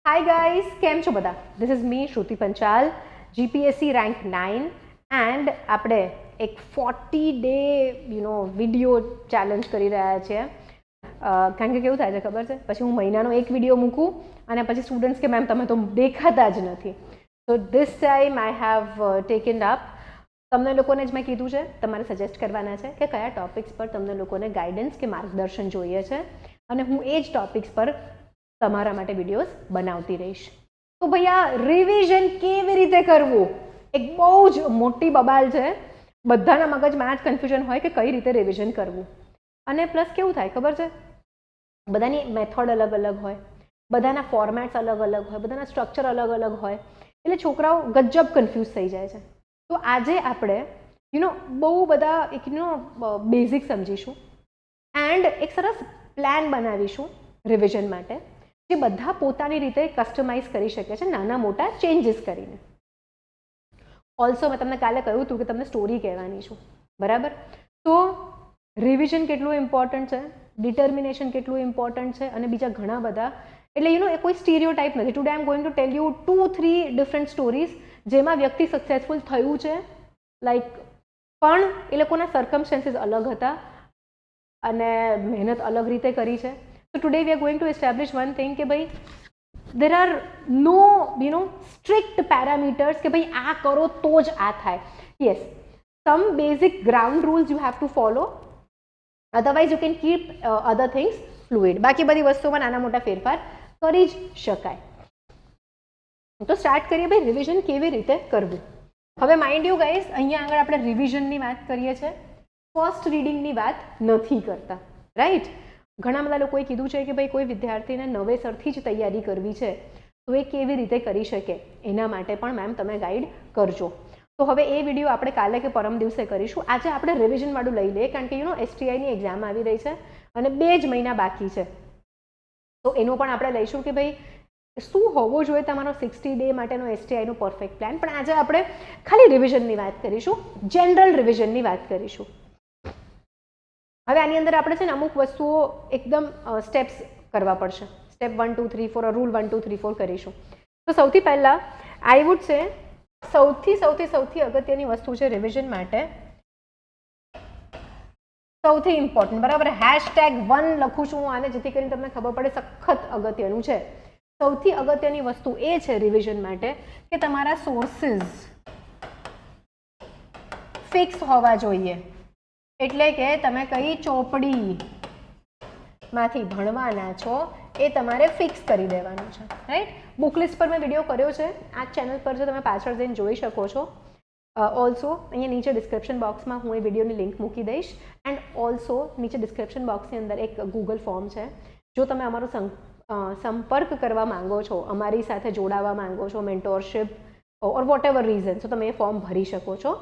Hi guys, કેમ છો બધા? This is me Shruti Panchal, GPSC rank 9 and આપણે એક 40 day વિડીયો ચેલેન્જ કરી રહ્યા છીએ. કારણ કે કેવું થાય છે ખબર છે, પછી હું મહિનાનો એક વિડીયો મૂકું અને પછી સ્ટુડન્ટ્સ કે મેમ તમે તો દેખાતા જ નથી. So this time I have taken up. તમને લોકોને જ મેં કીધું છે, તમારે સજેસ્ટ કરવાના છે કે કયા ટોપિક્સ પર તમને લોકોને ગાઈડન્સ કે માર્ગદર્શન જોઈએ છે અને હું એ જ ટોપિક્સ પર તમારા માટે વિડીયોઝ બનાવતી રહીશ. તો ભાઈ આ રિવિઝન કેવી રીતે કરવું એક બહુ જ મોટી બબાલ છે. બધાના મગજમાં જ કન્ફ્યુઝન હોય કે કઈ રીતે રિવિઝન કરવું. અને પ્લસ કેવું થાય ખબર છે, બધાની મેથડ અલગ અલગ હોય, બધાના ફોર્મેટ્સ અલગ અલગ હોય, બધાના સ્ટ્રક્ચર અલગ અલગ હોય, એટલે છોકરાઓ ગજબ કન્ફ્યુઝ થઈ જાય છે. તો આજે આપણે બહુ બધા બેઝિક સમજીશું એન્ડ એક સરસ પ્લાન બનાવીશું રિવિઝન માટે, જે બધા પોતાની રીતે કસ્ટમાઇઝ કરી શકે છે નાના મોટા ચેન્જીસ કરીને. ઓલ્સો મેં તમને કાલે કહ્યું હતું કે તમને સ્ટોરી કહેવાની છું, બરાબર? તો રિવિઝન કેટલું ઇમ્પોર્ટન્ટ છે, ડિટર્મિનેશન કેટલું ઇમ્પોર્ટન્ટ છે અને બીજા ઘણા બધા. એટલે એ કોઈ સ્ટીરિયોટાઇપ નથી. Today I am going to tell you 2-3 different stories જેમાં વ્યક્તિ સક્સેસફુલ થયું છે, લાઈક પણ એ લોકોના સર્કમસ્ટેન્સીસ અલગ હતા અને મહેનત અલગ રીતે કરી છે. So today we are going to establish one thing કે ભાઈ there are no strict parameters કે ભાઈ આ કરો તો જ આ થાય. Yes, some basic ground rules you have to follow, otherwise you can keep other things fluid. બાકી બધી વસ્તુમાં નાના મોટા ફેરફાર કરી જ શકાય. તો સ્ટાર્ટ કરીએ ભાઈ રિવિઝન કેવી રીતે કરવું. હવે માઇન્ડ યુ ગાઈસ, અહીંયા આગળ આપણે રિવિઝનની વાત કરીએ છીએ, ફર્સ્ટ રીડિંગની વાત નથી કરતા, રાઈટ? ઘણા બધા લોકોએ કીધું છે કે ભાઈ કોઈ વિદ્યાર્થીને નવેસરથી જ તૈયારી કરવી છે તો એ કેવી રીતે કરી શકે, એના માટે પણ મેમ તમે ગાઈડ કરજો. તો હવે એ વિડીયો આપણે કાલે કે પરમ દિવસે કરીશું. આજે આપણે રિવિઝનવાળું લઈ લઈએ, કારણ કે એસટીઆઈની એક્ઝામ આવી રહી છે અને 2 જ મહિના બાકી છે. તો એનું પણ આપણે લઈશું કે ભાઈ શું હોવો જોઈએ તમારો 60 ડે માટેનો એસટીઆઈનો પરફેક્ટ પ્લાન. પણ આજે આપણે ખાલી રિવિઝનની વાત કરીશું, જનરલ રિવિઝનની વાત કરીશું. હવે આની અંદર આપણે છે ને અમુક વસ્તુઓ એકદમ સ્ટેપ્સ કરવા પડશે. સ્ટેપ 1 2 3 4 રૂલ 1 2 3 4 કરીશું. તો સૌથી પહેલાં આઈ વુડ સે સૌથી અગત્યની વસ્તુ છે રિવિઝન માટે, સૌથી ઇમ્પોર્ટન્ટ, બરાબર? #1 લખું છું હું આને, જેથી કરીને તમને ખબર પડે સખત અગત્યનું છે. સૌથી અગત્યની વસ્તુ એ છે રિવિઝન માટે કે તમારા સોર્સિસ ફિક્સ હોવા જોઈએ. એટલે કે તમે કઈ ચોપડીમાંથી ભણવાના છો એ તમારે ફિક્સ કરી દેવાનું છે, રાઈટ? બુક લિસ્ટ પર મેં વિડીયો કર્યો છે, આ ચેનલ પર છે, તમે પાછળ જઈને જોઈ શકો છો. ઓલ્સો અહીંયા નીચે ડિસ્ક્રિપ્શન બોક્સમાં હું એ વિડીયોની લિંક મૂકી દઈશ. એન્ડ ઓલ્સો નીચે ડિસ્ક્રિપ્શન બોક્સની અંદર એક ગૂગલ ફોર્મ છે. જો તમે અમારો સંપર્ક કરવા માંગો છો, અમારી સાથે જોડાવા માંગો છો, mentorship or whatever reason, તો તમે એ ફોર્મ ભરી શકો છો.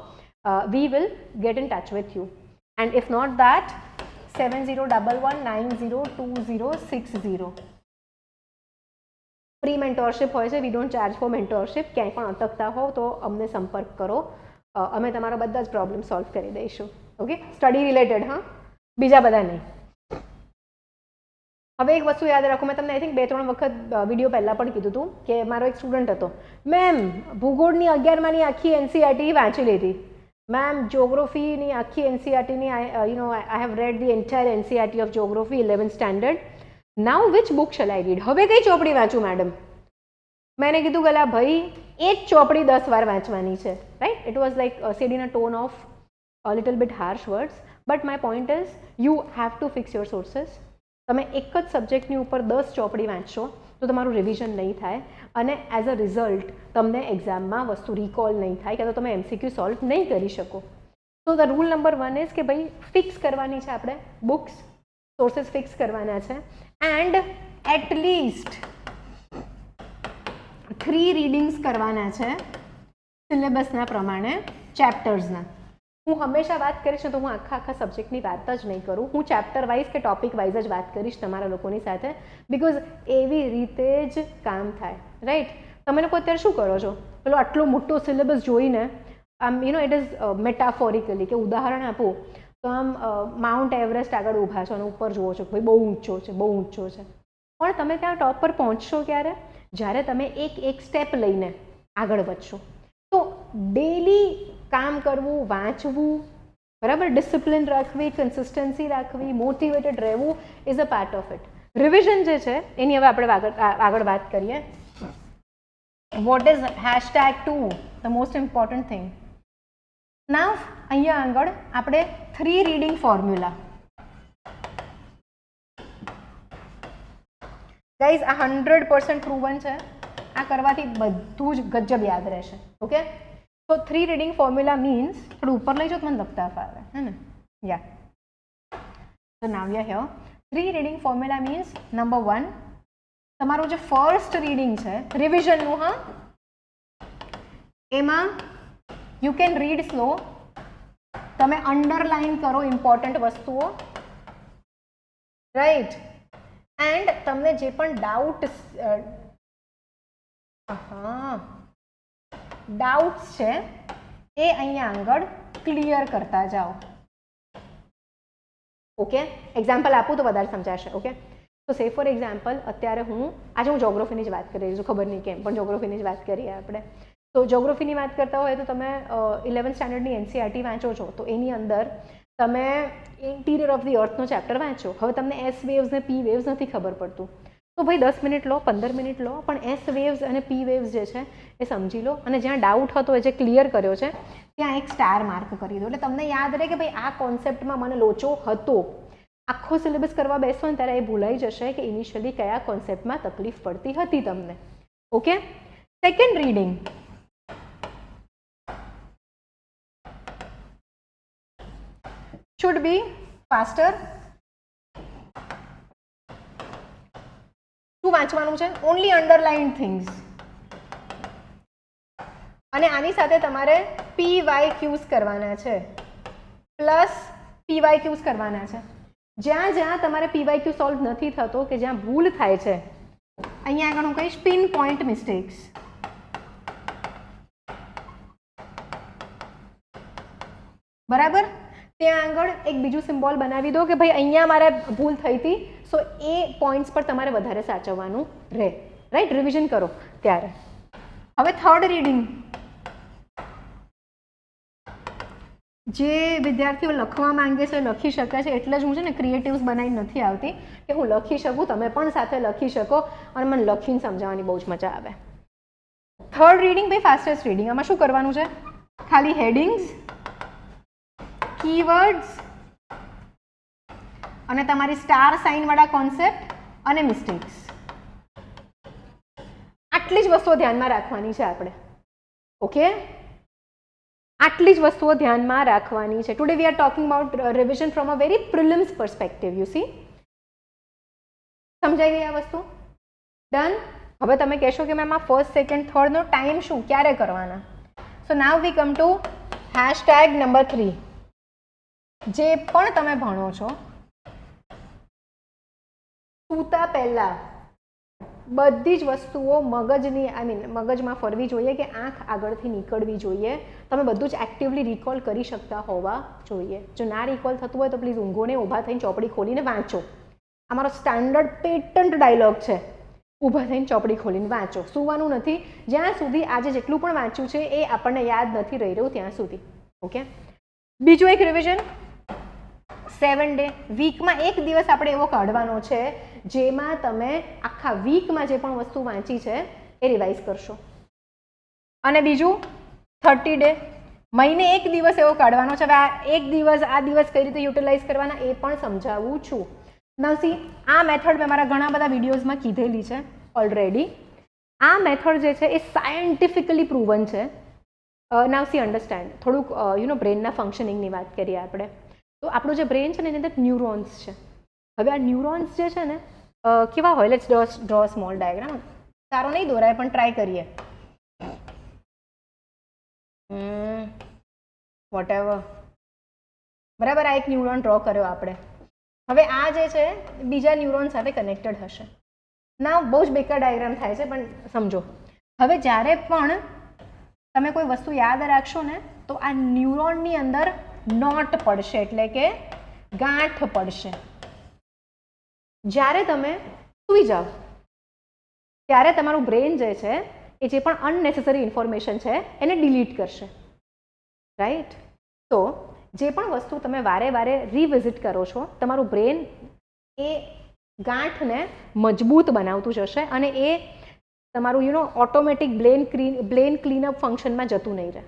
We will get in touch with you. And if not that, 7011902060. Free mentorship હોય છે, we don't charge for mentorship. ક્યાંય પણ અટકતા હોવ તો અમને સંપર્ક કરો, અમે તમારા બધા જ પ્રોબ્લેમ સોલ્વ કરી દઈશું. ઓકે, સ્ટડી રિલેટેડ, હા, બીજા બધા નહીં. હવે એક વસ્તુ યાદ રાખો, મેં તમને આઈ થિંક 2-3 વખત વિડીયો પહેલાં પણ કીધું હતું કે મારો એક સ્ટુડન્ટ હતો, મેમ ભૂગોળની 11માંની આખી એનસીઈઆરટી વાંચી લીધી, મેમ જ્યોગ્રાફીની આખી એનસીઈઆરટીની I have read the entire NCERT of geography 11th standard. Now which book shall I read? હવે કઈ ચોપડી વાંચું મેડમ? મેં એને કીધું ગલા ભાઈ એ જ ચોપડી 10 વાર વાંચવાની છે, right? It was like said in a tone of little bit harsh words, but my point is you have to fix your sources. તમે એક જ સબ્જેક્ટની ઉપર 10 ચોપડી વાંચશો તો તમારું રિવિઝન નહીં થાય અને એઝ અ રિઝલ્ટ તમને એક્ઝામમાં વસ્તુ રિકોલ નહીં થાય, કે તો તમે એમસીક્યુ સોલ્વ નહીં કરી શકો. તો ધ રૂલ નંબર 1 ઇઝ કે ભાઈ ફિક્સ કરવાની છે આપણે બુક્સ, સોર્सेस ફિક્સ કરવાના છે એન્ડ એટલીસ્ટ 3 રીડિંગ્સ કરવાના છે સિલેબસના પ્રમાણે, ચેપ્ટર્સના. હું હંમેશા વાત કરીશ ને તો હું આખા સબ્જેક્ટની વાત જ નહીં કરું, હું ચેપ્ટર વાઇઝ કે ટોપિક વાઇઝ જ વાત કરીશ તમારા લોકોની સાથે, બિકોઝ એવી રીતે જ કામ થાય, રાઈટ? તમે લોકો અત્યારે શું કરો છો, પેલો આટલો મોટો સિલેબસ જોઈને આમ ઇટ ઇઝ મેટાફોરિકલી, કે ઉદાહરણ આપું તો આમ માઉન્ટ એવરેસ્ટ આગળ ઊભા છો અને ઉપર જુઓ છો ભાઈ બહુ ઊંચો છે, બહુ ઊંચો છે, પણ તમે ત્યાં ટોપ પર પહોંચશો ક્યારે? જ્યારે તમે એક સ્ટેપ લઈને આગળ વધશો. તો ડેલી કામ કરવું, વાંચવું, બરાબર, ડિસિપ્લિન રાખવી, કન્સિસ્ટન્સી રાખવી, મોટિવેટેડ રહેવું is a part of it. Revision જે છે એની હવે આપણે આગળ વાત કરીએ. What is #2, the most important thing. Now અહીંયા આગળ આપણે 3 રીડિંગ ફોર્મ્યુલા. ગાઈઝ આ 100% પ્રૂવન છે. આ કરવાથી બધું જ ગજબ યાદ રહેશે. ઓકે, તો 3 રીડિંગ ફોર્મ્યુલા મીન્સ, થોડું ઉપર લઈ જાઓ તો મને લખતા ફાવે, હે ને? યા, તો now you're here 3 reading formula means number 1, તમારું જે ફર્સ્ટ રીડિંગ છે રિવિઝનનું, હા, એમાં યુ કેન રીડ સ્લો. તમે અંડરલાઇન કરો ઇમ્પોર્ટન્ટ વસ્તુઓ, રાઈટ, એન્ડ તમને જે પણ ડાઉટ્સ છે એ અહીંયા આગળ ક્લિયર કરતા જાઓ. ઓકે, એક્ઝામ્પલ આપું તો વધારે સમજાશે. ઓકે, તો સે ફોર એક્ઝામ્પલ આજે હું જોગ્રાફીની જ વાત કરી રહી છું, ખબર નહીં કેમ, પણ જોગ્રાફીની જ વાત કરીએ આપણે. તો જોગ્રાફીની વાત કરતા હોય તો તમે 11th સ્ટાન્ડર્ડની NCERT વાંચો છો, તો એની અંદર તમે ઇન્ટિરિયર ઓફ ધી અર્થનો ચેપ્ટર વાંચો. હવે તમને S વેવ્સ ને P વેવ્સ નથી ખબર પડતું, તો ભાઈ 10 મિનિટ લો, 15 મિનિટ લો, પણ S વેવ્સ અને P વેવ્સ જે છે એ સમજી લો, અને જ્યાં ડાઉટ હતો એ જે ક્લિયર કર્યો છે ત્યાં એક સ્ટાર માર્ક કરી દો, એટલે તમને યાદ રહે કે ભાઈ આ કોન્સેપ્ટમાં મને લોચો હતો. આખો સિલેબસ કરવા બેસો ને ત્યારે એ ભૂલાઈ જશે કે ઇનિશિયલી કયા કોન્સેપ્ટમાં તકલીફ પડતી હતી તમને. Okay, second reading. should be faster. શું વાંચવાનું છે? Only underline things. અને આની સાથે તમારે PYQs કરવાના છે, પ્લસ PYQs કરવાના છે. જ્યાં જ્યાં તમારે PYQ સોલ્વ નથી થતો, કે જ્યાં ભૂલ થાય છે, અહીંયા આગળ હું કહીશ પિન પોઈન્ટ મિસ્ટેક્સ. બરાબર, ત્યાં આગળ એક બીજું સિમ્બોલ બનાવી દો કે ભાઈ અહીંયા મારે ભૂલ થઈ હતી, સો એ પોઈન્ટ્સ પર તમારે વધારે સાચવવાનું રહે. રાઈટ, રિવિઝન કરો ત્યારે. હવે થર્ડ રીડિંગ. જે વિદ્યાર્થીઓ લખવા માંગે છે લખી શકે છે, એટલે જ હું છે ને ક્રિએટિવ્સ બનાવી નથી આવતી કે હું લખી શકું, તમે પણ સાથે લખી શકો અને મને લખીને સમજાવવાની બહુ જ મજા આવે. થર્ડ રીડિંગ ભાઈ ફાસ્ટેસ્ટ રીડિંગ. આમાં શું કરવાનું છે? ખાલી હેડિંગ્સ, કીવર્ડ્સ અને તમારી સ્ટાર સાઇન વાળા કોન્સેપ્ટ અને મિસ્ટેક્સ, આટલી જ વસ્તુઓ ધ્યાનમાં રાખવાની છે આપણે. ઓકે, આટલી જ વસ્તુઓ ધ્યાનમાં રાખવાની છે. Today we are talking about revision from a very prelims perspective. You C, સમજાઈ ગઈ આ વસ્તુ? ડન. હવે તમે કહેશો કે મેમ આ ફર્સ્ટ, સેકન્ડ, થર્ડનો ટાઈમ શું, ક્યારે કરવાના? સો નાવ વી કમ ટુ #નંબર 3. જે પણ તમે ભણો છો, સૂતા પહેલા બધી જ વસ્તુઓ મગજમાં ફરવી જોઈએ, કે આંખ આગળથી નીકળવી જોઈએ. તમે બધું જ એક્ટિવલી રિકોલ કરી શકતા હોવા જોઈએ. જો ના રિકોલ થતું હોય તો પ્લીઝ ઊંઘોને ઊભા થઈને ચોપડી ખોલીને વાંચો. અમારો સ્ટાન્ડર્ડ પેટન્ટ ડાયલોગ છે, ઊભા થઈને ચોપડી ખોલીને વાંચો. સૂવાનું નથી જ્યાં સુધી આજે જેટલું પણ વાંચ્યું છે એ આપણને યાદ નથી રહી રહ્યું ત્યાં સુધી. ઓકે, બીજું એક રિવિઝન, 7 ડે. વીકમાં એક દિવસ આપણે એવો કાઢવાનો છે જેમાં તમે આખા વીકમાં જે પણ વસ્તુ વાંચી છે એ રિવાઇઝ કરશો. અને બીજું 30 ડે. મહિને એક દિવસ એવો કાઢવાનો છે. હવે આ દિવસ કઈ રીતે યુટિલાઇઝ કરવાના એ પણ સમજાવું છું. નસી આ મેથડ મેં મારા ઘણા બધા વિડીયોઝમાં કીધેલી છે ઓલરેડી. આ મેથડ જે છે એ સાયન્ટિફિકલી પ્રૂવન છે. નાવ સી અન્ડરસ્ટેન્ડ, થોડુંક બ્રેનના ફંક્શનિંગની વાત કરીએ આપણે. તો આપણું જે બ્રેન છે ને એની અંદર ન્યુરોન્સ છે. હવે આ ન્યુરોન્સ જે છે ને કેવા હોય, લેટ્સ ડ્રો સ્મોલ ડાયાગ્રામ. સારો નહીં દોરાય પણ ટ્રાય કરીએ. વોટેવર, બરાબર, આ એક ન્યુરોન ડ્રો કર્યો આપણે. હવે આ જે છે બીજા ન્યુરોન સાથે કનેક્ટેડ હશે. ના બહુ જ બેકાર ડાયાગ્રામ થાય છે પણ સમજો. હવે જ્યારે પણ તમે કોઈ વસ્તુ યાદ રાખશો ને તો આ ન્યુરોનની અંદર નોટ પડશે, એટલે કે ગાંઠ પડશે. જ્યારે તમે સૂઈ જાઓ ત્યારે તમારું બ્રેન જે છે એ જે પણ અનનેસેસરી ઇન્ફોર્મેશન છે એને ડિલીટ કરશે, રાઈટ? તો જે પણ વસ્તુ તમે વારે વારે રિવિઝિટ કરો છો, તમારું બ્રેન એ ગાંઠને મજબૂત બનાવતું જશે અને એ તમારું ઓટોમેટિક બ્રેન ક્લીનઅપ ફંક્શનમાં જતું નહીં રહે,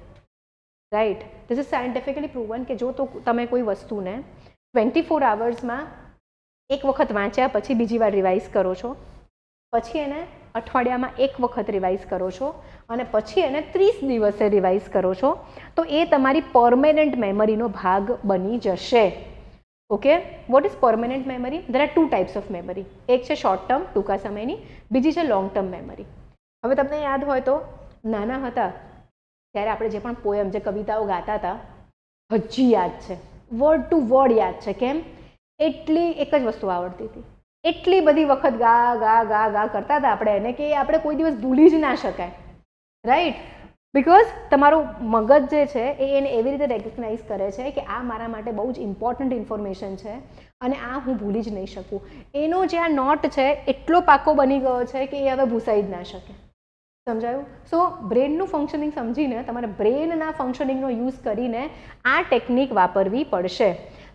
right? This is scientifically proven કે જો તો તમે કોઈ વસ્તુને 24 અવર્સમાં એક વખત વાંચ્યા પછી બીજી વાર રિવાઇઝ કરો છો, પછી એને અઠવાડિયામાં એક વખત રિવાઇઝ કરો છો અને પછી એને 30 દિવસે રિવાઇઝ કરો છો, તો એ તમારી પરમેનન્ટ મેમરીનો ભાગ બની જશે. Okay, what is permanent memory? There are 2 types of memory. એક છે શોર્ટ ટર્મ, ટૂંકા સમયની, બીજી છે લોંગ ટર્મ મેમરી. હવે તમને યાદ હોય તો નાના હતા ત્યારે આપણે જે પણ પોયમ, જે કવિતાઓ ગાતા હતા, હજી યાદ છે, વર્ડ ટુ વર્ડ યાદ છે. કેમ? એટલી એક જ વસ્તુ આવડતી હતી, એટલી બધી વખત ગા ગા ગા ગા કરતા હતા આપણે એને કે આપણે કોઈ દિવસ ભૂલી જ ના શકાય, રાઈટ? બિકોઝ તમારું મગજ જે છે એ એને એવી રીતે રેકગ્નાઇઝ કરે છે કે આ મારા માટે બહુ જ ઇમ્પોર્ટન્ટ ઇન્ફોર્મેશન છે અને આ હું ભૂલી જ નહીં શકું. એનો જે આ નોટ છે એટલો પાકો બની ગયો છે કે એ હવે ભૂસાઈ જ ના શકે. સમજાયું? સો બ્રેનનું ફંક્શનિંગ સમજીને તમારે બ્રેનના ફંક્શનિંગનો યુઝ કરીને આ ટેકનિક વાપરવી પડશે.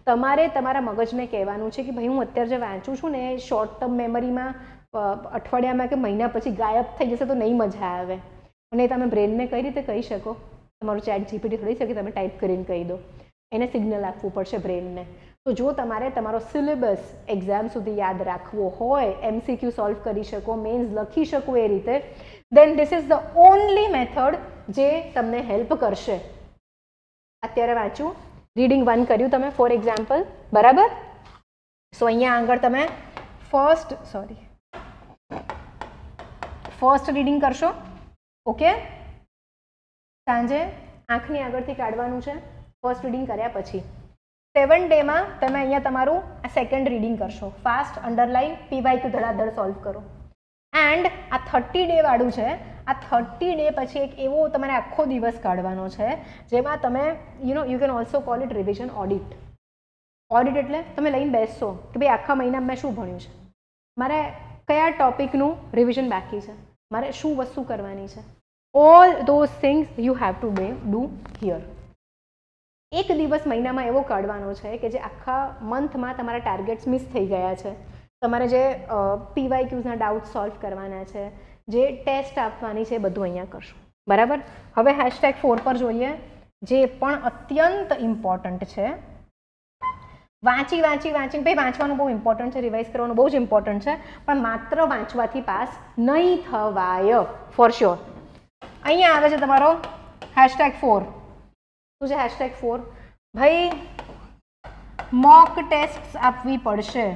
તમારે તમારા મગજને કહેવાનું છે કે ભાઈ હું અત્યારે જે વાંચું છું ને એ શોર્ટ ટર્મ મેમરીમાં અઠવાડિયામાં કે મહિના પછી ગાયબ થઈ જશે તો નહીં મજા આવે. અને તમે બ્રેનને કઈ રીતે કહી શકો? તમારું ચેટ જીપીટી થોડી શકે તમે ટાઈપ કરીને કહી દો, એને સિગ્નલ આપવું પડશે બ્રેનને. તો જો તમારે તમારો સિલેબસ એક્ઝામ સુધી યાદ રાખવો હોય, MCQ સોલ્વ કરી શકો, મેન્સ લખી શકો એ રીતે, then this is the only method જે તમને હેલ્પ કરશે. અત્યારે વાંચ્યું, રીડિંગ 1 કર્યું તમે ફોર એક્ઝામ્પલ, બરાબર? સો અહીંયા આગળ તમે ફર્સ્ટ રીડિંગ કરશો. ઓકે, સાંજે આંખની આગળથી કાઢવાનું છે ફર્સ્ટ રીડિંગ કર્યા પછી. 7 ડેમાં તમે અહીંયા તમારું આ સેકન્ડ રીડિંગ કરશો. ફાસ્ટ અંડરલાઈન PYQ ધડાધડ સોલ્વ કરો. એન્ડ આ 30 ડે વાળું છે, આ 30 ડે પછી એક એવો તમારે આખો દિવસ કાઢવાનો છે જેમાં તમે you can also call it revision audit. Audit એટલે તમે લઈને બેસશો કે ભાઈ આખા મહિનામાં મેં શું ભણ્યું છે, મારે કયા ટોપિકનું રિવિઝન બાકી છે, મારે શું વસ્તુ કરવાની છે. All those things you have to do here. એક દિવસ મહિનામાં એવો કાઢવાનો છે કે જે આખા મંથમાં તમારા ટાર્ગેટ્સ મિસ થઈ ગયા છે, તમારે જે PYQના ડાઉટ સોલ્વ કરવાના છે, જે ટેસ્ટ આપવાની છે, બધું અહીંયા કરશો, બરાબર? હવે #4 પર જોઈએ, જે પણ અત્યંત ઇમ્પોર્ટન્ટ છે. વાંચીને ભાઈ વાંચવાનું બહુ ઇમ્પોર્ટન્ટ છે, રિવાઇઝ કરવાનું બહુ જ ઇમ્પોર્ટન્ટ છે, પણ માત્ર વાંચવાથી પાસ નહીં થવાય ફોર શ્યોર. અહીંયા આવે છે તમારો #4. શું છે #4? ભાઈ મોક ટેસ્ટ આપવી પડશે.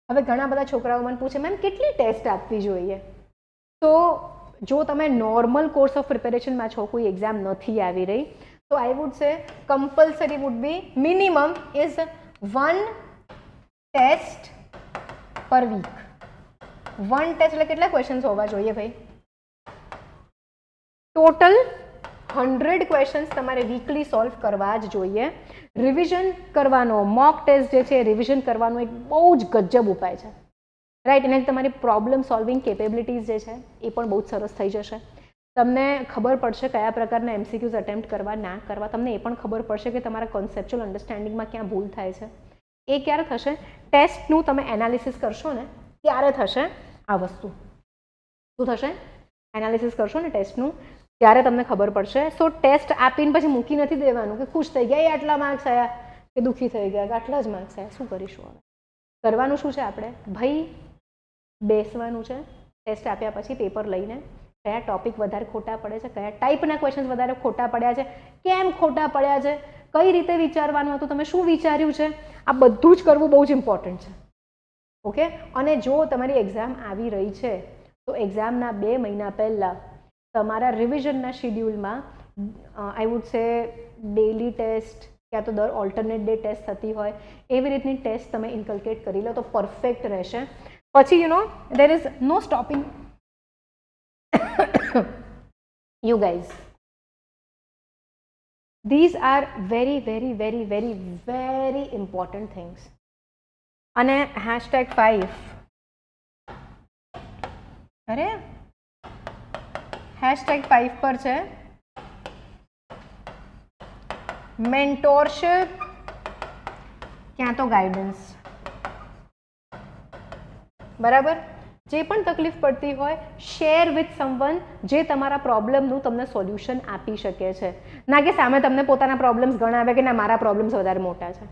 હવે ઘણા બધા છોકરાઓ મને પૂછે મેમ કેટલી ટેસ્ટ આપવી જોઈએ? તો જો તમે નોર્મલ કોર્સ ઓફ પ્રિપેરેશનમાં છો, કોઈ એક્ઝામ નથી આવી રહી, તો I would say compulsory would be minimum is 1 test per week. 1 test એટલે કેટલા ક્વેશ્ચન્સ હોવા જોઈએ ભાઈ? ટોટલ 100 ક્વેશ્ચન્સ તમારે વીકલી સોલ્વ કરવા જ જોઈએ. રિવિઝન કરવાનો, મોક ટેસ્ટ જે છે રિવિઝન કરવાનો એક બહુ જ ગજબ ઉપાય છે, રાઈટ? એનાથી તમારી પ્રોબ્લેમ સોલ્વિંગ કેપેબિલિટીઝ જે છે એ પણ બહુ જ સરસ થઈ જશે. તમને ખબર પડશે કયા પ્રકારના MCQs અટેમ્પ્ટ કરવા, ના કરવા. તમને એ પણ ખબર પડશે કે તમારા કોન્સેપ્ચ્યુઅલ અન્ડરસ્ટેન્ડિંગમાં ક્યાં ભૂલ થાય છે. એ ક્યારે થશે? ટેસ્ટનું તમે એનાલિસિસ કરશો ને ત્યારે થશે આ વસ્તુ. શું થશે? એનાલિસિસ કરશો ને ટેસ્ટનું ત્યારે તમને ખબર પડશે. સો ટેસ્ટ આપીને પછી મૂકી નથી દેવાનું કે ખુશ થઈ ગયા આટલા માર્ક્સ આવ્યા, કે દુઃખી થઈ ગયા કે આટલા જ માર્ક્સ આવ્યા. શું કરીશું હવે? કરવાનું શું છે આપણે? ભાઈ બેસવાનું છે ટેસ્ટ આપ્યા પછી પેપર લઈને, કયા ટોપિક વધારે ખોટા પડે છે, કયા ટાઈપના ક્વેશ્ચન્સ વધારે ખોટા પડ્યા છે, કેમ ખોટા પડ્યા છે, કઈ રીતે વિચારવાનું હતું, તમે શું વિચાર્યું છે, આ બધું જ કરવું બહુ જ ઇમ્પોર્ટન્ટ છે. ઓકે? અને જો તમારી એક્ઝામ આવી રહી છે તો એક્ઝામના 2 મહિના પહેલાં તમારા રિવિઝનના શિડ્યુલમાં I would say daily test ક્યાં તો દર ઓલ્ટરનેટ ડે ટેસ્ટ થતી હોય એવી રીતની ટેસ્ટ તમે ઇન્કલ્કેટ કરી લો તો પરફેક્ટ રહેશે. પછી there is no stopping you guys. These are very very very very very important things. અને #5 અરે #5 પર છે મેન્ટોરશિપ ક્યાં તો ગાઈડન્સ. બરાબર. જે પણ તકલીફ પડતી હોય શેર વિથ સમવન જે તમારા પ્રોબ્લેમનું તમને સોલ્યુશન આપી શકે છે. ના કે સામે તમને પોતાના પ્રોબ્લેમ્સ ગણાવે કે ના મારા પ્રોબ્લેમ્સ વધારે મોટા છે.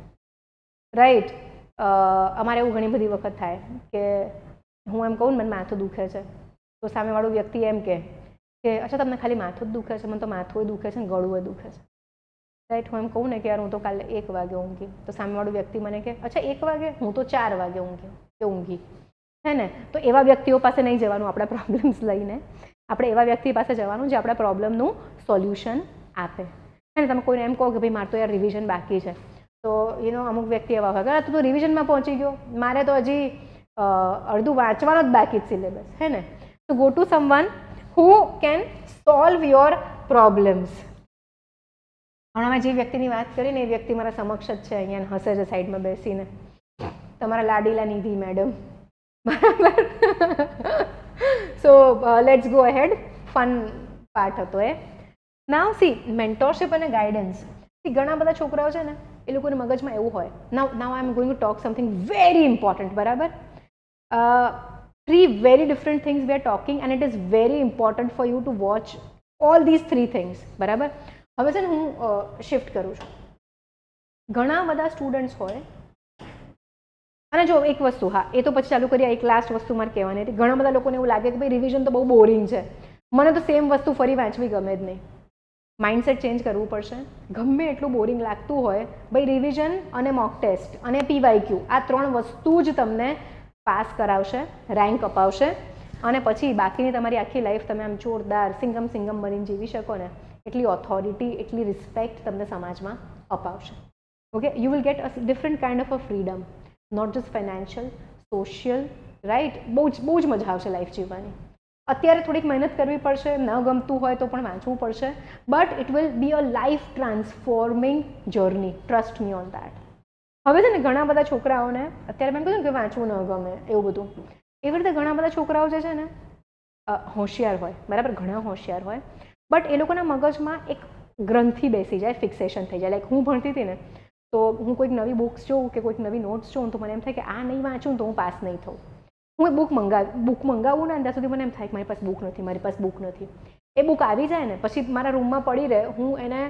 રાઈટ. અમારે એવું ઘણી બધી વખત થાય કે હું એમ કહું ને મને માથું દુખે છે તો સામેવાળું વ્યક્તિ એમ કે અચ્છા તમને ખાલી માથું જ દુખે છે, મને તો માથું દુખે છે ને ગળું દુખે છે. રાઈટ. હું એમ કહું ને કે યાર હું તો કાલે 1 વાગે ઊંઘી તો સામેવાળું વ્યક્તિ મને કે અચ્છા 1 વાગે, હું તો 4 વાગે ઊંઘી હે ને. તો એવા વ્યક્તિઓ પાસે નહીં જવાનું આપણા પ્રોબ્લેમ્સ લઈને. આપણે એવા વ્યક્તિ પાસે જવાનું જે આપણા પ્રોબ્લેમનું સોલ્યુશન આપે. હે ને. તમે કોઈને એમ કહો કે ભાઈ મારે તો યાર રિવિઝન બાકી છે તો અમુક વ્યક્તિ એવા હોય કે તું તો રિવિઝનમાં પહોંચી ગયો, મારે તો હજી અડધું વાંચવાનો જ બાકી જ સિલેબસ. હે ને. તો go to someone who can solve your problems. હમણાં જે વ્યક્તિની વાત કરીને એ વ્યક્તિ મારા સમક્ષ જ છે, અહીંયા હસે છે સાઈડમાં બેસીને. તમારા લાડીલા નિધિ મેડમ. બરાબર. So let's go ahead. Fun part હતો એ. નાવ સી મેન્ટોરશિપ અને ગાઈડન્સ. ઘણા બધા છોકરાઓ છે ને એ લોકોને મગજમાં એવું હોય now I am going to talk something very important. બરાબર. 3 very different things we are talking and it is very important for you to watch all these 3 things. બરાબર. હવે છે ને હું શિફ્ટ કરું છું. ઘણા બધા સ્ટુડન્ટ્સ હોય અને જો એક વસ્તુ, હા એ તો પછી ચાલુ કરીએ, એક લાસ્ટ વસ્તુ મારે કહેવાની હતી. ઘણા બધા લોકોને એવું લાગે કે ભાઈ રિવિઝન તો બહુ બોરિંગ છે, મને તો સેમ વસ્તુ ફરી વાંચવી ગમે જ નહીં. માઇન્ડસેટ ચેન્જ કરવું પડશે. ગમે એટલું બોરિંગ લાગતું હોય ભાઈ રિવિઝન અને મોક ટેસ્ટ અને PYQ આ 3 વસ્તુ જ તમને પાસ કરાવશે, રેન્ક અપાવશે અને પછી બાકીની તમારી આખી લાઈફ તમે આમ જોરદાર સિંગમ બનીને જીવી શકો ને એટલી ઓથોરિટી, એટલી રિસ્પેક્ટ તમને સમાજમાં અપાવશે. Okay. You will get a different kind of a freedom, not just financial, social. Right. બહુ જ મજા આવશે લાઈફ જીવવાની. અત્યારે થોડીક મહેનત કરવી પડશે, ન ગમતું હોય તો પણ વાંચવું પડશે, but it will be a life transforming journey. Trust me on that. હવે છે ને ઘણા બધા છોકરાઓને અત્યારે મેં કહ્યું કે વાંચવું ન ગમે એવું બધું, એવી રીતે ઘણા બધા છોકરાઓ જે છે ને હોશિયાર હોય, બરાબર, ઘણા હોશિયાર હોય, બટ એ લોકોના મગજમાં એક ગ્રંથિ બેસી જાય, ફિક્સેશન થઈ જાય. લાઈક હું ભણતી હતી ને તો હું કોઈક નવી બુક્સ જોઉં કે કોઈક નવી નોટ્સ જોઉં તો મને એમ થાય કે આ નહીં વાંચું તો હું પાસ નહીં થઉં. હું એ બુક મંગાવું ને ત્યાં સુધી મને એમ થાય કે મારી પાસે બુક નથી. એ બુક આવી જાય ને પછી મારા રૂમમાં પડી રહે, હું એને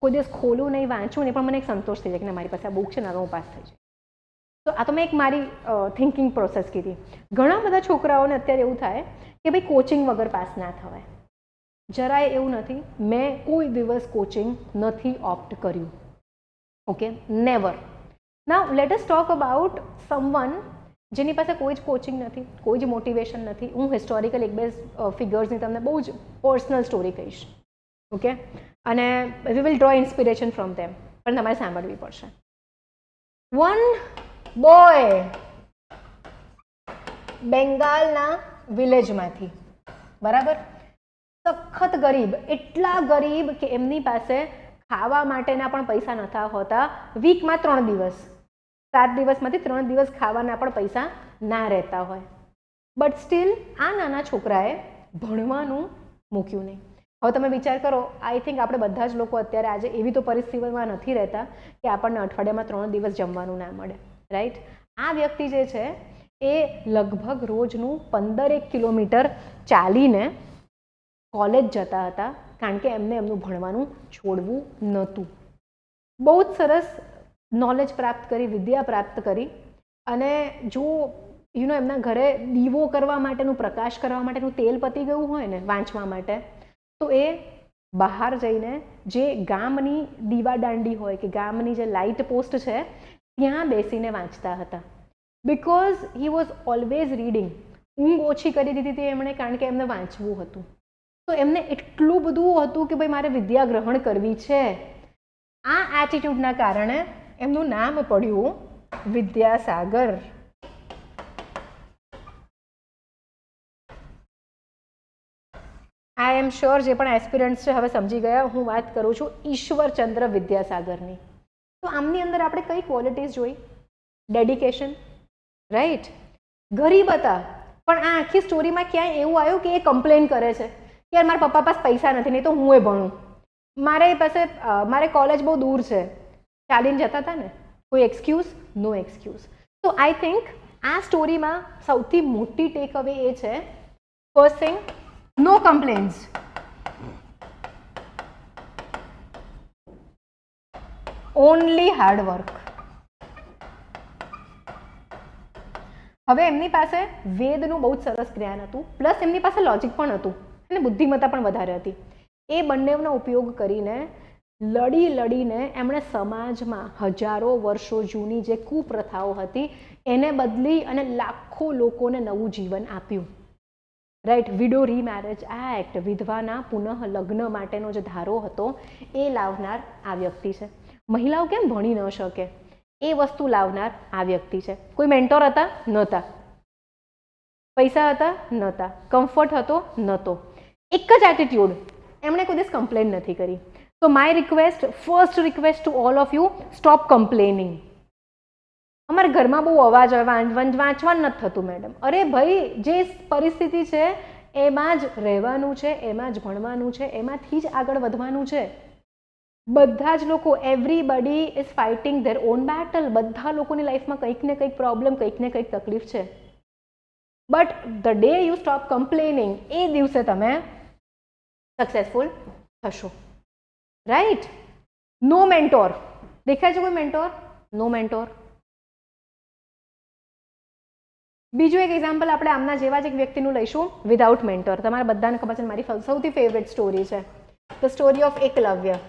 કોઈ દિવસ ખોલું નહીં, વાંચું નહીં, પણ મને એક સંતોષ થઈ જાય કે મારી પાસે આ બુક છે ને હું પાસ થઈ જાય. તો આ તો મેં એક મારી થિંકિંગ પ્રોસેસ કીધી. ઘણા બધા છોકરાઓને અત્યારે એવું થાય કે ભાઈ કોચિંગ વગર પાસ ના થવાય. જરાય એવું નથી. મેં કોઈ દિવસ કોચિંગ નથી ઓપ્ટ કર્યું. Okay, never. Now let us talk about someone જેની પાસે કોઈ જ કોચિંગ નથી, કોઈ જ મોટિવેશન નથી. હું હિસ્ટોરિકલ 1-2 ફિગર્સની તમને બહુ જ પર્સનલ સ્ટોરી કહીશ. ઓકે. અને we will draw inspiration from them, પણ તમારે સાંભળવી પડશે. વન બોય બેંગાલના વિલેજમાંથી, બરાબર, સખત ગરીબ, એટલા ગરીબ કે એમની પાસે ખાવા માટેના પણ પૈસા નતા હોતા. વીકમાં 3 દિવસ, 7 દિવસમાંથી 3 દિવસ ખાવાના પણ પૈસા ના રહેતા હોય. બટ સ્ટીલ આ નાના છોકરાએ ભણવાનું મૂક્યું નહીં. હવે તમે વિચાર કરો, આઈ થિંક આપણે બધા જ લોકો અત્યારે આજે એવી તો પરિસ્થિતિમાં નથી રહેતા કે આપણને અઠવાડિયામાં 3 દિવસ જમવાનું ના મળે. રાઈટ. આ વ્યક્તિ જે છે એ લગભગ રોજનું 15 કિલોમીટર ચાલીને કોલેજ જતા હતા કારણ કે એમને એમનું ભણવાનું છોડવું નહોતું. બહુ જ સરસ નોલેજ પ્રાપ્ત કરી, વિદ્યા પ્રાપ્ત કરી. અને જો એમના ઘરે દીવો કરવા માટેનું, પ્રકાશ કરવા માટેનું તેલ પતી ગયું હોય ને વાંચવા માટે, તો એ બહાર જઈને જે ગામની દીવાદાંડી હોય કે ગામની જે લાઇટ પોસ્ટ છે ત્યાં બેસીને વાંચતા હતા. Because he was always reading. ઊંઘ ઓછી કરી દીધી હતી એમણે કારણ કે એમને વાંચવું હતું. તો એમને એટલું બધું હતું કે ભાઈ મારે વિદ્યા ગ્રહણ કરવી છે. આ એટીટ્યુડના કારણે એમનું નામ પડ્યું વિદ્યાસાગર. આઈ એમ શ્યોર જે પણ એસ્પિરન્ટ્સ છે હવે સમજી ગયા હું વાત કરું છું ઈશ્વરચંદ્ર વિદ્યાસાગરની. તો આમની અંદર આપણે કઈ ક્વોલિટીઝ જોઈ? Dedication, right. ગરીબ હતા પણ આ આખી સ્ટોરીમાં ક્યાંય એવું આવ્યું કે એ કમ્પ્લેન કરે છે કે યાર મારા પપ્પા પાસે પૈસા નથી, નહીં તો હું એ ભણું, મારે કોલેજ બહુ દૂર છે, ચાલીને જતા હતા ને, કોઈ એક્સક્યુઝ? નો એક્સક્યુઝ. તો આઈ થિંક આ સ્ટોરીમાં સૌથી મોટી ટેક અવે એ છે, ફર્સ્ટ થિંગ, નો કમ્પ્લેન્સ. Only hard work. હવે એમની પાસે વેદનું બહુ જ સરસ જ્ઞાન હતું, પ્લસ એમની પાસે લોજિક પણ હતું અને બુદ્ધિમત્તા પણ વધારે હતી. એ બંનેનો ઉપયોગ કરીને લડીને એમણે સમાજમાં હજારો વર્ષો જૂની જે કુપ્રથાઓ હતી એને બદલી અને લાખો લોકોને નવું જીવન આપ્યું. રાઈટ. વિડો રીમેરેજ એક્ટ, વિધવાના પુનઃ લગ્ન માટેનો જે ધારો હતો એ લાવનાર આ વ્યક્તિ છે. મહિલાઓ કેમ ભણી ન શકે એ વસ્તુ લાવનાર આ વ્યક્તિ છે. કોઈ મેન્ટોર હતા? નહોતા. પૈસા હતા? નહોતા. કમ્ફર્ટ હતો? નહોતો. એક જ એટીટ્યુડ, એમણે કોઈ દિવસ કમ્પ્લેન નથી કરી. તો my request, first request to all of you, stop complaining. અમારા ઘરમાં બહુ અવાજ હોય, વાંચવાનું નથી થતું મેડમ. અરે ભાઈ, જે પરિસ્થિતિ છે એમાં જ રહેવાનું છે, એમાં જ ભણવાનું છે, એમાંથી જ આગળ વધવાનું છે. બધા જ લોકો, everybody is fighting there on battle. બધા લોકોની લાઈફમાં કંઈક ને કંઈક પ્રોબ્લેમ, કંઈક ને કંઈક તકલીફ છે. But the day you stop complaining, એ દિવસે તમે સક્સેસફુલ થશો. રાઈટ. No mentor. દેખાય છે કોઈ મેન્ટોર? નો મેન્ટોર. બીજું એક એક્ઝામ્પલ આપણે આમના જેવા જ એક વ્યક્તિનું લઈશું, વિધાઉટ મેન્ટોર. તમારા બધાને ખબર છે, મારી સૌથી ફેવરેટ સ્ટોરી છે, ધ સ્ટોરી ઓફ એકલવ્ય.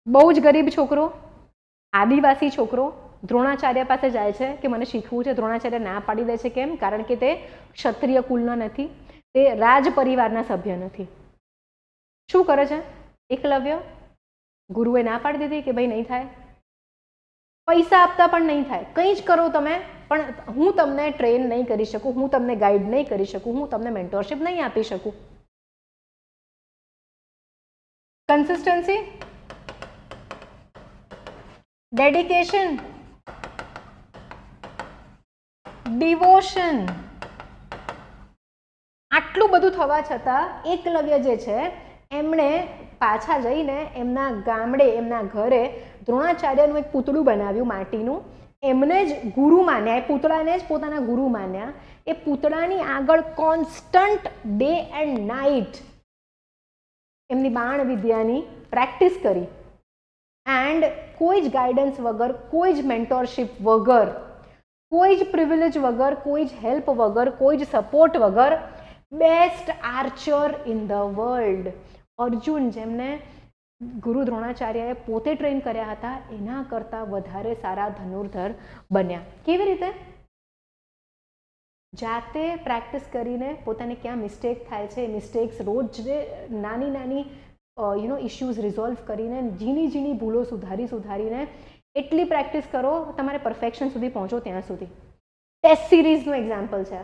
બહુ જ ગરીબ છોકરો, આદિવાસી છોકરો, દ્રોણાચાર્ય પાસે જાય છે કે મને શીખવું છે. દ્રોણાચાર્ય ના પાડી દે છે. કેમ? કારણ કે તે ક્ષત્રિય કુલના નથી, તે રાજ પરિવારના સભ્ય નથી. શું કરે છે એકલવ્ય? ગુરુએ ના પાડી દીધી કે ભાઈ નહીં થાય, પૈસા આપતા પણ નહીં થાય, કંઈ જ કરો તમે, પણ હું તમને ટ્રેન નહીં કરી શકું, હું તમને ગાઈડ નહીં કરી શકું, હું તમને મેન્ટોરશિપ નહીં આપી શકું. કન્સિસ્ટન્સી, ડેડિકેશન, ડિવોશન, આટલું બધું થવા છતાં એકલવ્ય જે છે એમણે પાછા જઈને એમના ગામડે, એમના ઘરે દ્રોણાચાર્યનું એક પૂતળું બનાવ્યું માટીનું. એમને જ ગુરુ માન્યા, એ પૂતળાને જ પોતાના ગુરુ માન્યા. એ પૂતળાની આગળ કોન્સ્ટન્ટ ડે એન્ડ નાઇટ એમની બાણ વિદ્યાની પ્રેક્ટિસ કરી. એન્ડ કોઈ જ ગાઈડન્સ વગર, કોઈ જ મેન્ટોરશિપ વગર, કોઈ જ પ્રિવિલેજ વગર, કોઈ જ હેલ્પ વગર, કોઈ જ સપોર્ટ વગર, best Archer in the world Arjun, જેમને ગુરુ દ્રોણાચાર્યએ પોતે ટ્રેન કર્યા હતા, એના કરતાં વધારે સારા ધનુર્ધર બન્યા. કેવી રીતે? જાતે પ્રેક્ટિસ કરીને પોતાને ક્યાં મિસ્ટેક થાય છે, મિસ્ટેક્સ રોજ નાની નાની ઇશ્યુઝ રિઝોલ્વ કરીને, ઝીણી ઝીણી ભૂલો સુધારીને એટલી પ્રેક્ટિસ કરો તમારે પરફેક્શન સુધી પહોંચો ત્યાં સુધી. ટેસ્ટ સિરીઝનું એક્ઝામ્પલ છે,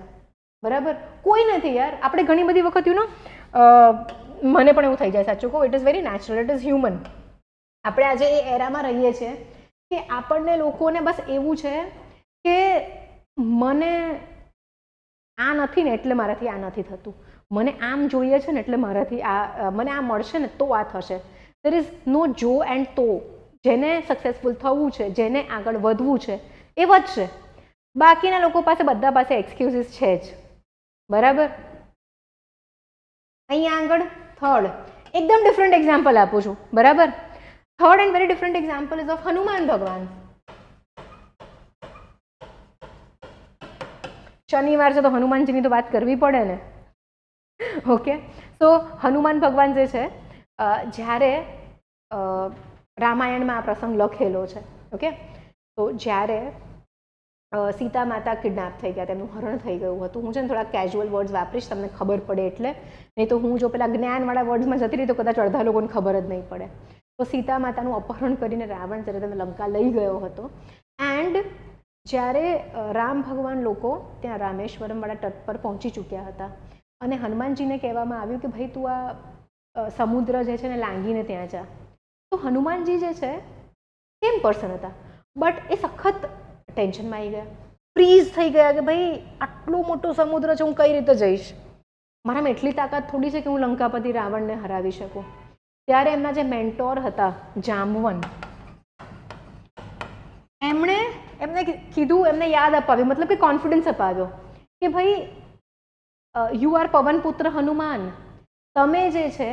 બરાબર? કોઈ નથી યાર. આપણે ઘણી બધી વખત મને પણ એવું થઈ જાય, સાચું કહું, it is very natural, it is human. આપણે આજે એ એરામાં રહીએ છીએ કે આપણને લોકોને બસ એવું છે કે મને આ નથી ને એટલે મારાથી આ નથી થતું, મને આમ જોઈએ છે ને એટલે મારાથી મને આ મળશે ને તો આ થશે. દેર ઇઝ નો જો એન્ડ તો. જેને સક્સેસફુલ થવું છે, જેને આગળ વધવું છે એ વધશે. બાકીના લોકો પાસે, બધા પાસે એક્સક્યુઝિસ છે જ, બરાબર? અહીંયા આગળ થર્ડ, એકદમ ડિફરન્ટ એક્ઝામ્પલ આપું છું, બરાબર? Third and very different example ease of Hanuman ભગવાન. શનિવાર છે તો હનુમાનજીની તો વાત કરવી પડે ને. ઓકે, તો હનુમાન ભગવાન જે છે, જ્યારે રામાયણમાં આ પ્રસંગ લખેલો છે. ઓકે, તો જ્યારે સીતા માતા કિડનેપ થઈ ગયા, તેમનું હરણ થઈ ગયું હતું. હું છે ને થોડા કેઝ્યુઅલ વર્ડ્સ વાપરીશ, તમને ખબર પડે એટલે, નહીં તો હું જો પેલા જ્ઞાનવાળા વર્ડ્સમાં જતી રહી તો કદાચ અડધા લોકોને ખબર જ નહીં પડે. તો સીતા માતાનું અપહરણ કરીને રાવણ જ્યારે તમે લંકા લઈ ગયો હતો, એન્ડ જ્યારે રામ ભગવાન લોકો ત્યાં રામેશ્વરમવાળા તટ પર પહોંચી ચૂક્યા હતા અને હનુમાનજીને કહેવામાં આવ્યું કે ભાઈ તું આ સમુદ્ર જે છે ને લાંગીને ત્યાં જા. તો હનુમાનજી જે છે કેમ પર્સન હતા? બટ એ સખત ટેન્શનમાં આવી ગયા, ફ્રીઝ થઈ ગયા કે ભાઈ આટલો મોટો સમુદ્ર છે, હું કઈ રીતે જઈશ, મારામાં એટલી તાકાત થોડી છે કે હું લંકાપતિ રાવણને હરાવી શકું. ત્યારે એમના જે મેન્ટોર હતા જાંબવન, એમણે એમને કીધું, એમને યાદ અપાવ્યું, મતલબ કે કોન્ફિડન્સ અપાવ્યો કે ભાઈ યુ આર પવનપુત્ર હનુમાન, તમે જે છે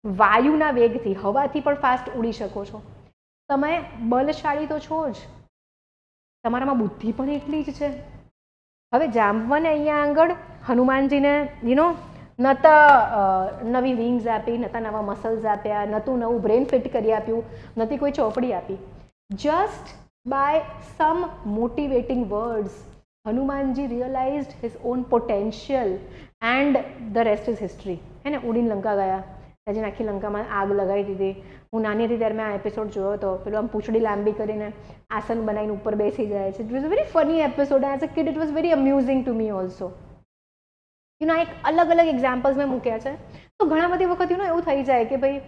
વાયુના વેગથી, હવાથી પણ ફાસ્ટ ઉડી શકો છો, તમે બલશાળી તો છો જ, તમારામાં બુદ્ધિ પણ એટલી જ છે. હવે જાંબવને અહીંયા આગળ હનુમાનજીને નતા નવી વિંગ્સ આપી, નતા નવા મસલ્સ આપ્યા, નતું નવું બ્રેન ફિટ કરી આપ્યું, નથી કોઈ ચોપડી આપી. Just by some motivating words હનુમાનજી realised his own potential and the rest is history. હે ને, ઉડીને લંકા ગયા, ત્યાં આખી લંકામાં આગ લગાવી દીધી. હું નાની હતી ત્યારે મેં આ એપિસોડ જોયો હતો, પેલું આમ પૂંછડી લાંબી કરીને આસન બનાવીને ઉપર બેસી જાય છે. It was a very funny episode. As a kid it was very amusing to me also. એક અલગ અલગ એક્ઝામ્પલ્સ મેં મૂક્યા છે. તો ઘણા બધી વખત એવું થઈ જાય કે ભાઈ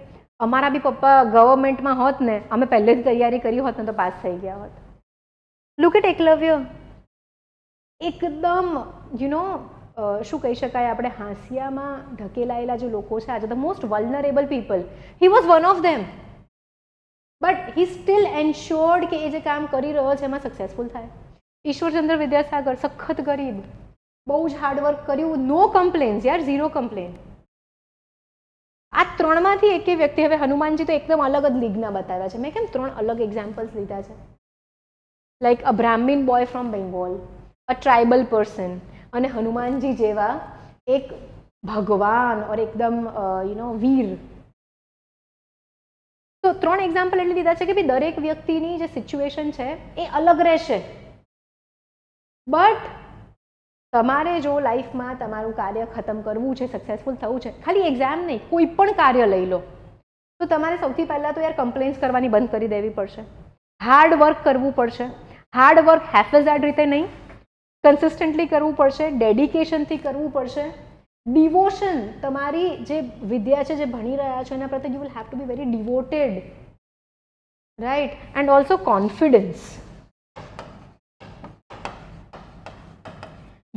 અમારા બી પપ્પા ગવર્મેન્ટમાં હોત ને, અમે પહેલેથી તૈયારી કરી હોત ને તો પાસ થઈ ગયા હોત. લુક એટ એકલવ્ય, એકદમ શું કહી શકાય આપણે, હાંસિયામાં ઢકેલાયેલા જે લોકો છે આજે, the most vulnerable people, he was one of them. But he steel એન્શ્યોર્ડ કે એ જે કામ કરી રહ્યો છે એમાં સક્સેસફુલ થાય. ઈશ્વરચંદ્ર વિદ્યાસાગર, સખત ગરીબ, બહુ જ હાર્ડવર્ક કર્યું, નો કમ્પ્લેન્સ યાર, ઝીરો કમ્પ્લેન. આ ત્રણમાંથી એક વ્યક્તિ, હવે હનુમાનજી તો એકદમ અલગ જ લીગના બતાવ્યા છે. મેં કેમ 3 અલગ એક્ઝામ્પલ્સ લીધા છે? Like a બ્રાહ્મીન boy from Bengal, a tribal person, અને હનુમાનજી જેવા એક ભગવાન ઓર એકદમ વીર. તો 3 એક્ઝામ્પલ એટલે લીધા છે કે ભાઈ દરેક વ્યક્તિની જે સિચ્યુએશન છે એ અલગ રહેશે. બટ તમારે જો લાઈફમાં તમારું કાર્ય ખતમ કરવું છે, સક્સેસફુલ થવું છે, ખાલી એક્ઝામ નહીં, કોઈ પણ કાર્ય લઈ લો, તો તમારે સૌથી પહેલાં તો યાર કમ્પ્લેન્સ કરવાની બંધ કરી દેવી પડશે. હાર્ડ વર્ક કરવું પડશે. હાર્ડ વર્ક હેફેઝાર્ડ રીતે નહીં, કન્સિસ્ટન્ટલી કરવું પડશે, ડેડિકેશનથી કરવું પડશે. ડિવોશન, તમારી જે વિદ્યા છે, જે ભણી રહ્યા છો એના પ્રત્યે you will have to be very devoted, right? And also confidence.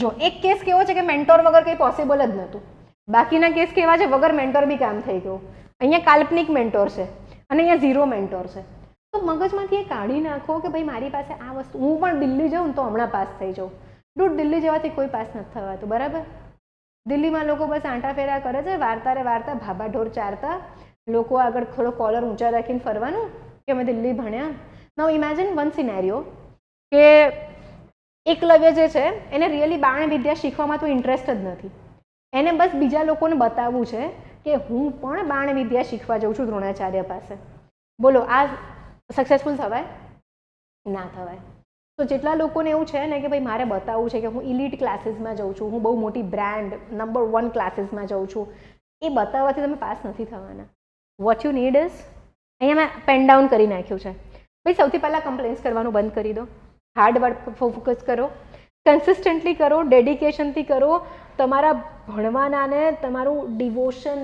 જો એક કેસ કેવો છે કે મેન્ટોર વગર કંઈ પોસિબલ જ નહોતું, બાકીના કેસ કેવા છે વગર મેન્ટોર બી કામ થઈ ગયું. અહીંયા કાલ્પનિક મેન્ટોર છે અને અહીંયા ઝીરો મેન્ટોર છે. તો મગજમાંથી એ કાઢી નાખો કે ભાઈ મારી પાસે આ વસ્તુ, હું પણ દિલ્હી જાઉં તો હમણાં પાસ થઈ જાઉં. ડૂડ, દિલ્હી જવાથી કોઈ પાસ નથી થવાતું, બરાબર? દિલ્હીમાં લોકો બસ આંટા ફેરા કરે છે, વાર્તા રે વાર્તા, ભાભા ઢોર ચારતા, લોકો આગળ થોડો કોલર ઊંચા રાખીને ફરવાનું કે અમે દિલ્હી ભણ્યા. નાઉ ઇમેજિન વન સિનેરિયો કે એકલવ્ય જે છે એને રિયલી બાણ વિદ્યા શીખવામાં તો ઇન્ટરેસ્ટ જ નથી. એને બસ બીજા લોકોને બતાવવું છે કે હું પણ બાણ વિદ્યા શીખવા જાઉં છું દ્રોણાચાર્ય પાસે. બોલો, આ સક્સેસફુલ થવાય? ના થવાય. તો જેટલા લોકોને એવું છે ને કે ભાઈ મારે બતાવવું છે કે હું ઇલીટ ક્લાસીસમાં જાઉં છું, હું બહુ મોટી બ્રાન્ડ નંબર 1 ક્લાસીસમાં જાઉં છું, એ બતાવવાથી તમે પાસ નથી થવાના. વોટ યુ નીડ ઇઝ, અહીંયા મેં પેન ડાઉન કરી નાખ્યું છે, ભાઈ સૌથી પહેલાં કમ્પ્લેન્સ કરવાનું બંધ કરી દો. હાર્ડ વર્ક ફોકસ કરો, કન્સિસ્ટન્ટલી કરો, ડેડિકેશનથી કરો, તમારા ભણવાનાને તમારું ડિવોશન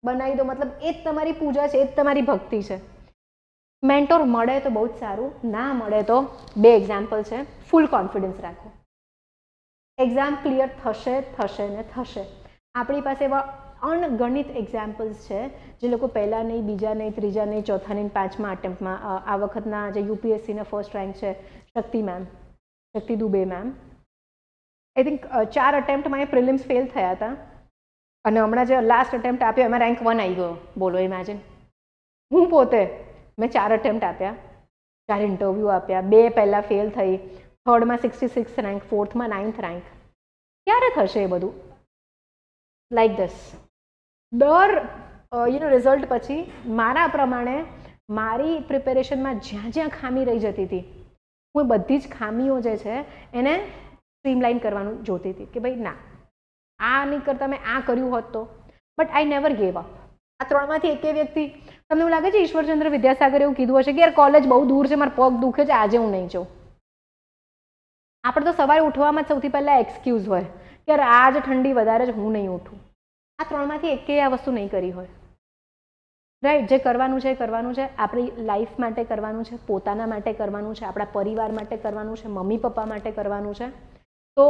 બનાવી દો. મતલબ એ જ તમારી પૂજા છે, એ જ તમારી ભક્તિ છે. મેન્ટોર મળે તો બહુ જ સારું, ના મળે તો 2 એક્ઝામ્પલ છે. ફૂલ કોન્ફિડન્સ રાખો, એક્ઝામ ક્લિયર થશે, થશે ને થશે. આપણી પાસે એવા અણગણિત એક્ઝામ્પલ્સ છે જે લોકો પહેલાં નહીં, બીજા નહીં, ત્રીજા નહીં, ચોથા નહીં, 5મા અટેમ્પ્ટમાં, આ વખતના જે યુપીએસસીના ફર્સ્ટ રેન્ક છે Shakti ma'am, Shakti Dubey ma'am, I think 4 અટેમ્પ્ટમાં એ પ્રિલિમ્સ ફેલ થયા હતા અને હમણાં જે લાસ્ટ અટેમ્પ્ટ આપ્યો એમાં રેન્ક 1 આવી ગયો. બોલો, ઇમેજિન. હું પોતે મેં 4 અટેમ્પ્ટ આપ્યા, 4 ઇન્ટરવ્યૂ આપ્યા, 2 પહેલાં ફેલ થઈ, 3rd માં 66 રેન્ક, 4thમાં 9th રેન્ક. ક્યારે થશે એ બધું? Like this. દર રિઝલ્ટ પછી મારા પ્રમાણે મારી પ્રિપેરેશનમાં જ્યાં જ્યાં ખામી રહી જતી હતી, હું બધી જ ખામીઓ જે છે એને સ્ટ્રીમલાઇન કરવાનું જોતી હતી કે ભાઈ ના, આ નહીં કરતાં મેં આ કર્યું હોત તો. But I never gave up. આ 3માંથી એકે વ્યક્તિ, તમને એવું લાગે છે ઈશ્વરચંદ્ર વિદ્યાસાગરે એવું કીધું હશે કે યાર કોલેજ બહુ દૂર છે, મારા પગ દુખે છે, આજે હું નહીં જાઉં? આપણે તો સવારે ઉઠવામાં જ સૌથી પહેલાં એક્સક્યુઝ હોય કે યાર આજ ઠંડી વધારે જ, હું નહીં ઉઠું. આ 3માંથી એકે આ વસ્તુ નહીં કરી હોય. રાઈટ, જે કરવાનું છે એ કરવાનું છે, આપણી લાઈફ માટે કરવાનું છે, પોતાના માટે કરવાનું છે, આપણા પરિવાર માટે કરવાનું છે, મમ્મી પપ્પા માટે કરવાનું છે. તો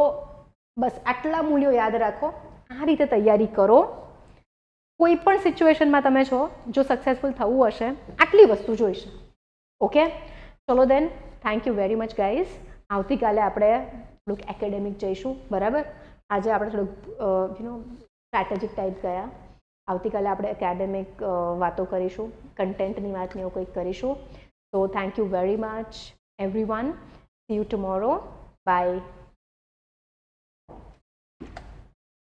બસ આટલા મૂલ્યો યાદ રાખો, આ રીતે તૈયારી કરો. કોઈ પણ સિચ્યુએશનમાં તમે છો, જો સક્સેસફુલ થવું હશે આટલી વસ્તુ જોઈશે. ઓકે, ચલો then, thank you very much guys. આવતીકાલે આપણે થોડુંક એકેડેમિક જઈશું, બરાબર. આજે આપણે થોડુંક સ્ટ્રેટેજિક ટાઈપ ગયા. આવતીકાલે આપણે એકેડેમિક વાતો કરીશું, કન્ટેન્ટની વાત ને એવું કંઈક કરીશું. તો thank you very much everyone. See you tomorrow. By.